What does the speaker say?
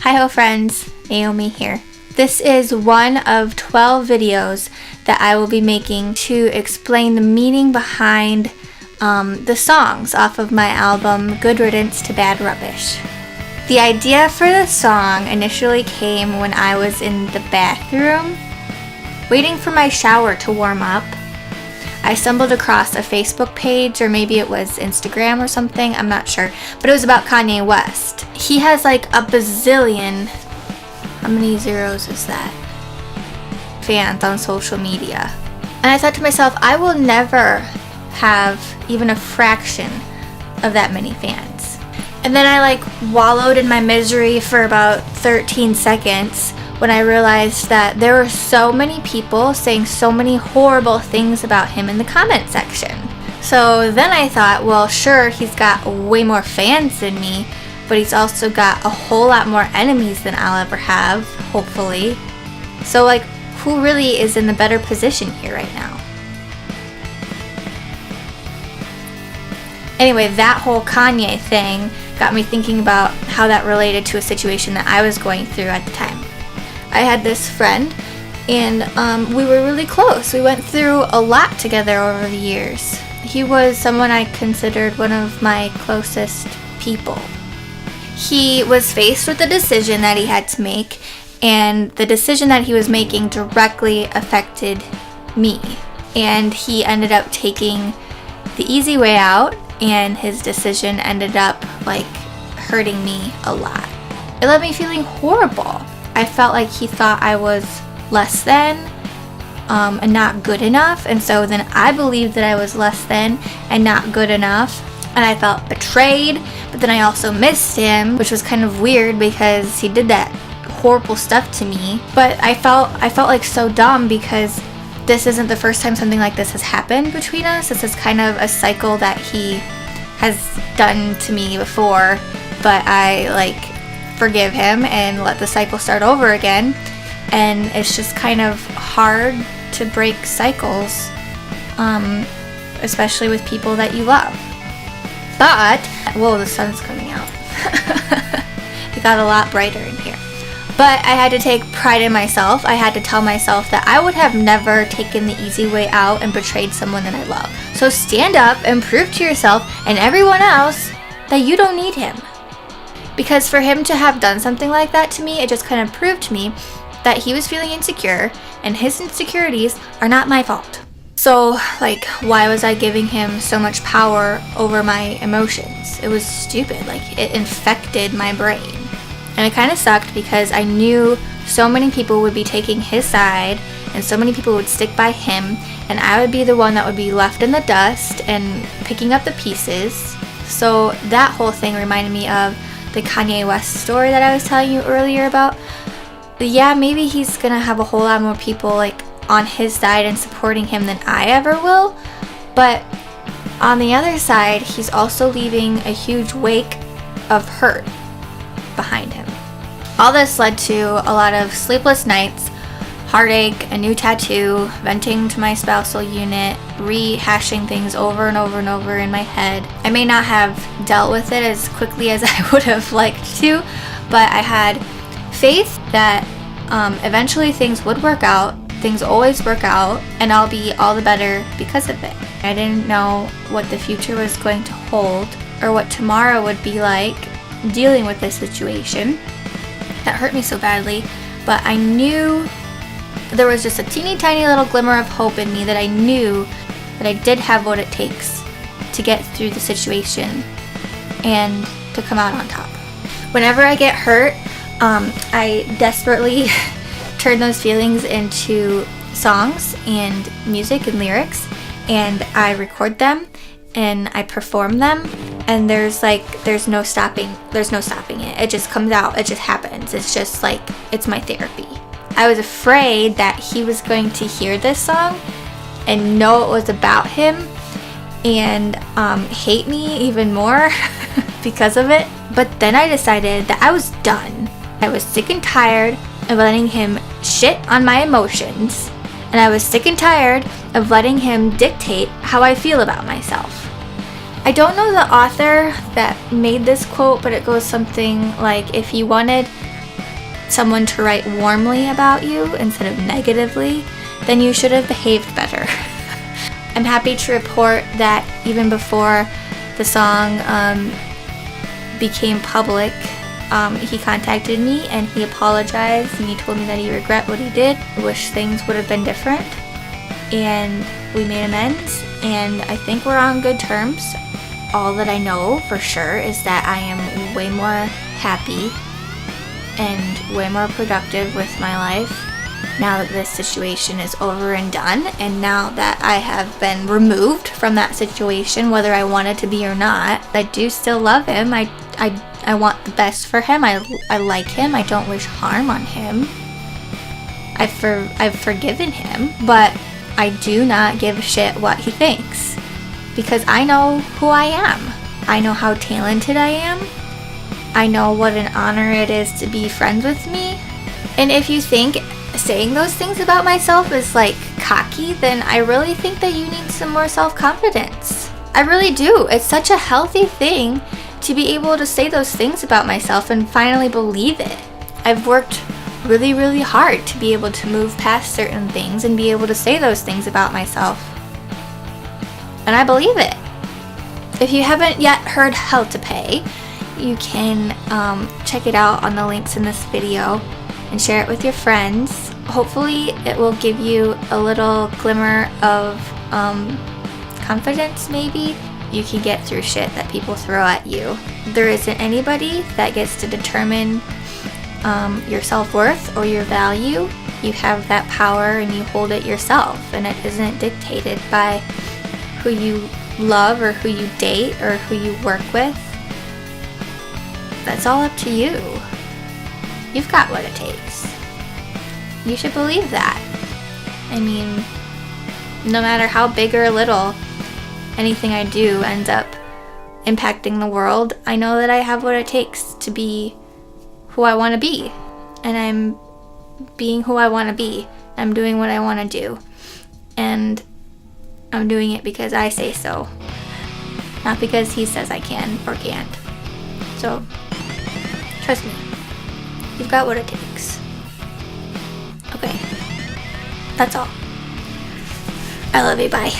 Hi-ho friends, Naomi here. This is one of 12 videos that I will be making to explain the meaning behind the songs off of my album Good Riddance to Bad Rubbish. The idea for the song initially came when I was in the bathroom waiting for my shower to warm up. I stumbled across a Facebook page, or maybe it was Instagram or something, I'm not sure, but it was about Kanye West. He has like a bazillion, how many zeros is that, fans on social media. And I thought to myself, I will never have even a fraction of that many fans. And then I wallowed in my misery for about 13 seconds when I realized that there were so many people saying so many horrible things about him in the comment section. So then I thought, well, sure, he's got way more fans than me, but he's also got a whole lot more enemies than I'll ever have, hopefully. So who really is in the better position here right now? Anyway, that whole Kanye thing got me thinking about how that related to a situation that I was going through at the time. I had this friend, and we were really close. We went through a lot together over the years. He was someone I considered one of my closest people. He was faced with a decision that he had to make, and the decision that he was making directly affected me. And he ended up taking the easy way out, and his decision ended up hurting me a lot. It left me feeling horrible. I felt like he thought I was less than and not good enough, and so then I believed that I was less than and not good enough, and I felt betrayed. But then I also missed him, which was kind of weird because he did that horrible stuff to me. But I felt so dumb because this isn't the first time something like this has happened between us. This is kind of a cycle that he has done to me before, but I forgive him and let the cycle start over again. And it's just kind of hard to break cycles, especially with people that you love. But, whoa, the sun's coming out. It got a lot brighter in here. But I had to take pride in myself. I had to tell myself that I would have never taken the easy way out and betrayed someone that I love. So stand up and prove to yourself and everyone else that you don't need him. Because for him to have done something like that to me, it just kind of proved to me that he was feeling insecure, and his insecurities are not my fault. So, why was I giving him so much power over my emotions? It was stupid. It infected my brain. And it kind of sucked because I knew so many people would be taking his side, and so many people would stick by him, and I would be the one that would be left in the dust and picking up the pieces. So that whole thing reminded me of the Kanye West story that I was telling you earlier about. Yeah, maybe he's gonna have a whole lot more people on his side and supporting him than I ever will, but on the other side, he's also leaving a huge wake of hurt behind him. All this led to a lot of sleepless nights, heartache, a new tattoo, venting to my spousal unit, rehashing things over and over and over in my head. I may not have dealt with it as quickly as I would have liked to, but I had faith that eventually things would work out. Things always work out, and I'll be all the better because of it. I didn't know what the future was going to hold or what tomorrow would be like dealing with this situation that hurt me so badly, but I knew there was just a teeny tiny little glimmer of hope in me, that I knew that I did have what it takes to get through the situation and to come out on top. Whenever I get hurt, I desperately turn those feelings into songs and music and lyrics, and I record them and I perform them, and there's no stopping it. It just comes out, it just happens. It's just it's my therapy. I was afraid that he was going to hear this song and know it was about him and hate me even more because of it. But then I decided that I was done. I was sick and tired of letting him shit on my emotions, and I was sick and tired of letting him dictate how I feel about myself. I don't know the author that made this quote, but it goes something like, if you wanted someone to write warmly about you instead of negatively, then you should have behaved better. I'm happy to report that even before the song became public, he contacted me and he apologized and he told me that he regret what he did. I wish things would have been different, and we made amends, and I think we're on good terms. All that I know for sure is that I am way more happy and way more productive with my life now that this situation is over and done, and now that I have been removed from that situation, whether I wanted to be or not. I do still love him. I want the best for him. I like him. I don't wish harm on him. I've forgiven him, but I do not give a shit what he thinks, because I know who I am. I know how talented I am. I know what an honor it is to be friends with me. And if you think saying those things about myself is like cocky, then I really think that you need some more self-confidence. I really do. It's such a healthy thing to be able to say those things about myself and finally believe it. I've worked really, really hard to be able to move past certain things and be able to say those things about myself. And I believe it. If you haven't yet heard Hell to Pay, you can check it out on the links in this video and share it with your friends. Hopefully it will give you a little glimmer of confidence maybe. You can get through shit that people throw at you. There isn't anybody that gets to determine your self-worth or your value. You have that power and you hold it yourself, and it isn't dictated by who you love or who you date or who you work with. That's all up to you. You've got what it takes. You should believe that. I mean, no matter how big or little anything I do ends up impacting the world, I know that I have what it takes to be who I want to be. And I'm being who I want to be. I'm doing what I want to do. And I'm doing it because I say so, not because he says I can or can't. So, trust me, you've got what it takes. Okay, that's all. I love you, bye.